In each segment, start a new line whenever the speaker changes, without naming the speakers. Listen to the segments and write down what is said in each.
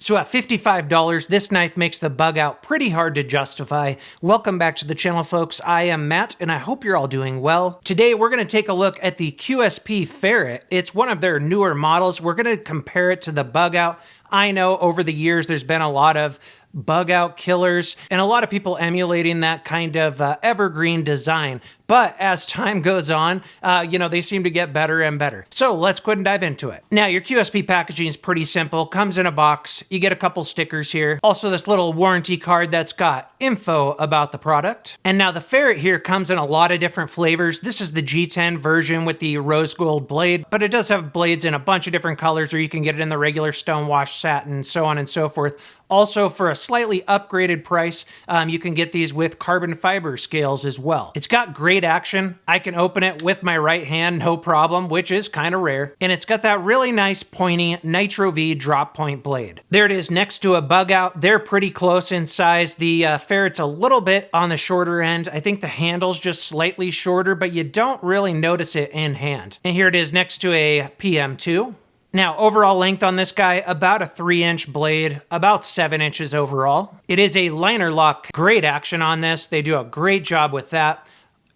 So at $55, this knife makes the Bugout pretty hard to justify. Welcome back to the channel, folks. I am Matt, and I hope you're all doing well. Today, we're going to take a look at the QSP Ferret. It's one of their newer models. We're going to compare it to the Bugout. I know over the years, there's been a lot of Bugout killers and a lot of people emulating that kind of evergreen design. But as time goes on, they seem to get better and better. So let's go ahead and dive into it. Now, your QSP packaging is pretty simple. Comes in a box. You get a couple stickers here. Also, this little warranty card that's got info about the product. And now the Ferret here comes in a lot of different flavors. This is the G10 version with the rose gold blade, but it does have blades in a bunch of different colors, or you can get it in the regular stonewash satin, so on and so forth. Also, for a slightly upgraded price, you can get these with carbon fiber scales as well. It's got great action. I can open it with my right hand, no problem, which is kind of rare. And it's got that really nice pointy Nitro V drop point blade. There it is next to a Bugout. They're pretty close in size. The Ferret's a little bit on the shorter end. I think the handle's just slightly shorter, but you don't really notice it in hand. And here it is next to a PM2. Now, overall length on this guy, about a 3-inch blade, about 7 inches overall. It is a liner lock. Great action on this. They do a great job with that.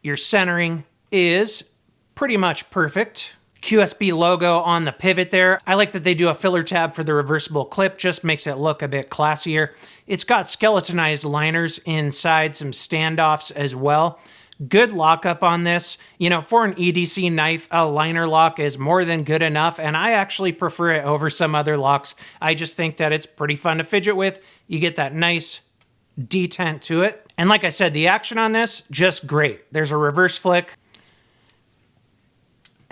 Your centering is pretty much perfect. QSP logo on the pivot there. I like that they do a filler tab for the reversible clip, just makes it look a bit classier. It's got skeletonized liners inside, some standoffs as well. Good lockup on this. For an EDC knife, a liner lock is more than good enough, and I actually prefer it over some other locks. I just think that it's pretty fun to fidget with. You get that nice detent to it. And like I said, the action on this, just great. There's a reverse flick.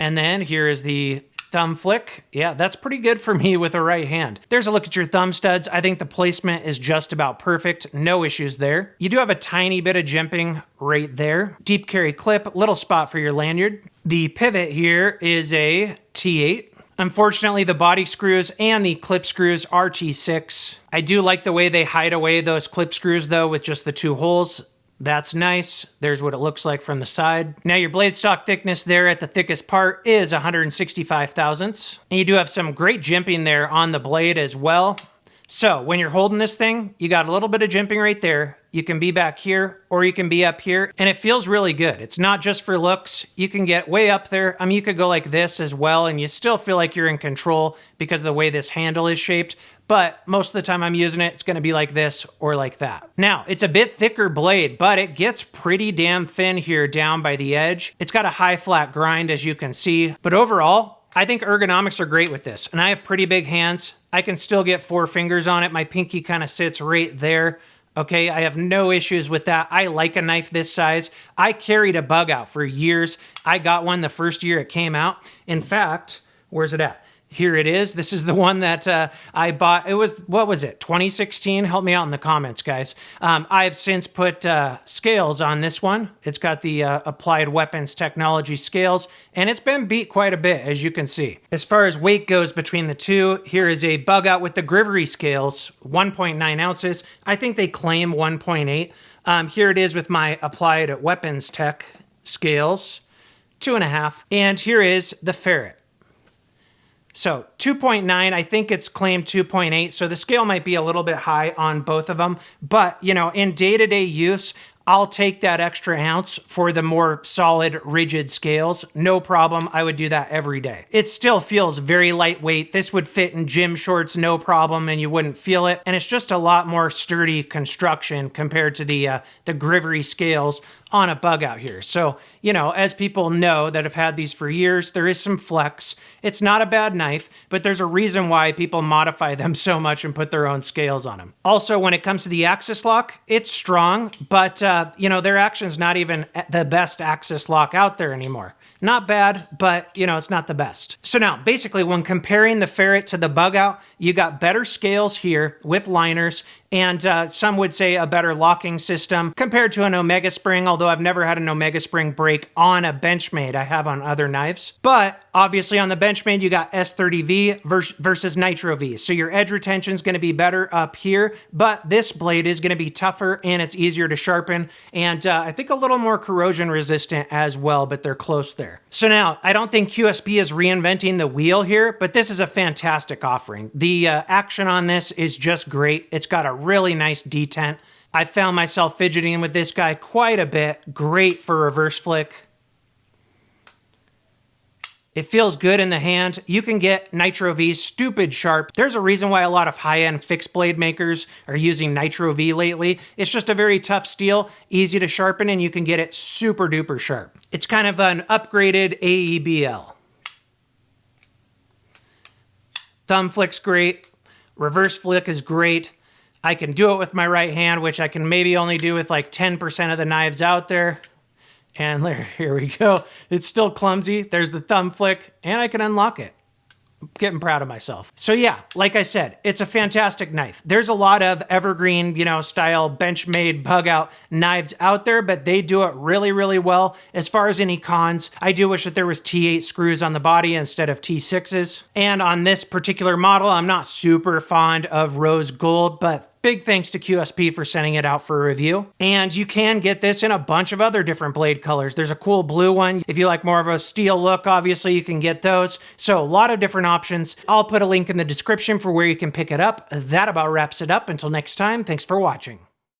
And then here is the thumb flick. Yeah, that's pretty good for me with a right hand. There's a look at your thumb studs. I think the placement is just about perfect. No issues there. You do have a tiny bit of jimping right there. Deep carry clip, little spot for your lanyard. The pivot here is a T8. Unfortunately, the body screws and the clip screws are T6. I do like the way they hide away those clip screws though with just the 2 holes. That's nice. There's what it looks like from the side. Now your blade stock thickness there at the thickest part is 165 thousandths. And you do have some great jimping there on the blade as well. So when you're holding this thing, you got a little bit of jimping right there. You can be back here or you can be up here, and it feels really good. It's not just for looks. You can get way up there. I mean, you could go like this as well, and you still feel like you're in control because of the way this handle is shaped. But most of the time I'm using it, it's gonna be like this or like that. Now, it's a bit thicker blade, but it gets pretty damn thin here down by the edge. It's got a high flat grind, as you can see. But overall, I think ergonomics are great with this, and I have pretty big hands. I can still get 4 fingers on it. My pinky kind of sits right there. Okay, I have no issues with that. I like a knife this size. I carried a Bugout for years. I got one the first year it came out. In fact, where's it at? Here it is. This is the one that I bought. It was, what was it, 2016? Help me out in the comments, guys. I've since put scales on this one. It's got the Applied Weapons Technology scales, and it's been beat quite a bit, as you can see. As far as weight goes between the two, here is a Bugout with the Grivery scales, 1.9 ounces. I think they claim 1.8. Here it is with my Applied Weapons Tech scales, 2.5. And here is the Ferret. So 2.9, I think it's claimed 2.8, so the scale might be a little bit high on both of them. But, in day-to-day use, I'll take that extra ounce for the more solid, rigid scales. No problem. I would do that every day. It still feels very lightweight. This would fit in gym shorts, no problem, and you wouldn't feel it. And it's just a lot more sturdy construction compared to the Grivery scales on a Bugout here. So, as people know that have had these for years, there is some flex. It's not a bad knife, but there's a reason why people modify them so much and put their own scales on them. Also, when it comes to the axis lock, it's strong, but their action's not even the best axis lock out there anymore. Not bad, but it's not the best. So now, basically, when comparing the Ferret to the Bugout, you got better scales here with liners, and some would say a better locking system compared to an Omega spring, although I've never had an Omega spring break on a Benchmade. I have on other knives. But obviously on the Benchmade, you got S30V versus Nitro V. So your edge retention is going to be better up here, but this blade is going to be tougher and it's easier to sharpen, and I think a little more corrosion resistant as well, but they're close there. there. So now, I don't think QSP is reinventing the wheel here, but this is a fantastic offering. The action on this is just great. It's got a really nice detent. I found myself fidgeting with this guy quite a bit. Great for reverse flick. It feels good in the hand. You can get Nitro V stupid sharp. There's a reason why a lot of high-end fixed blade makers are using Nitro V lately. It's just a very tough steel, easy to sharpen, and you can get it super duper sharp. It's kind of an upgraded AEBL. Thumb flick's great. Reverse flick is great. I can do it with my right hand, which I can maybe only do with like 10% of the knives out there. And there, here we go. It's still clumsy. There's the thumb flick, and I can unlock it. I'm getting proud of myself. So yeah, like I said, it's a fantastic knife. There's a lot of evergreen, style Benchmade Bugout knives out there, but they do it really, really well. As far as any cons, I do wish that there was T8 screws on the body instead of T6s. And on this particular model, I'm not super fond of rose gold, but big thanks to QSP for sending it out for a review. And you can get this in a bunch of other different blade colors. There's a cool blue one. If you like more of a steel look, obviously you can get those. So a lot of different options. I'll put a link in the description for where you can pick it up. That about wraps it up. Until next time, thanks for watching.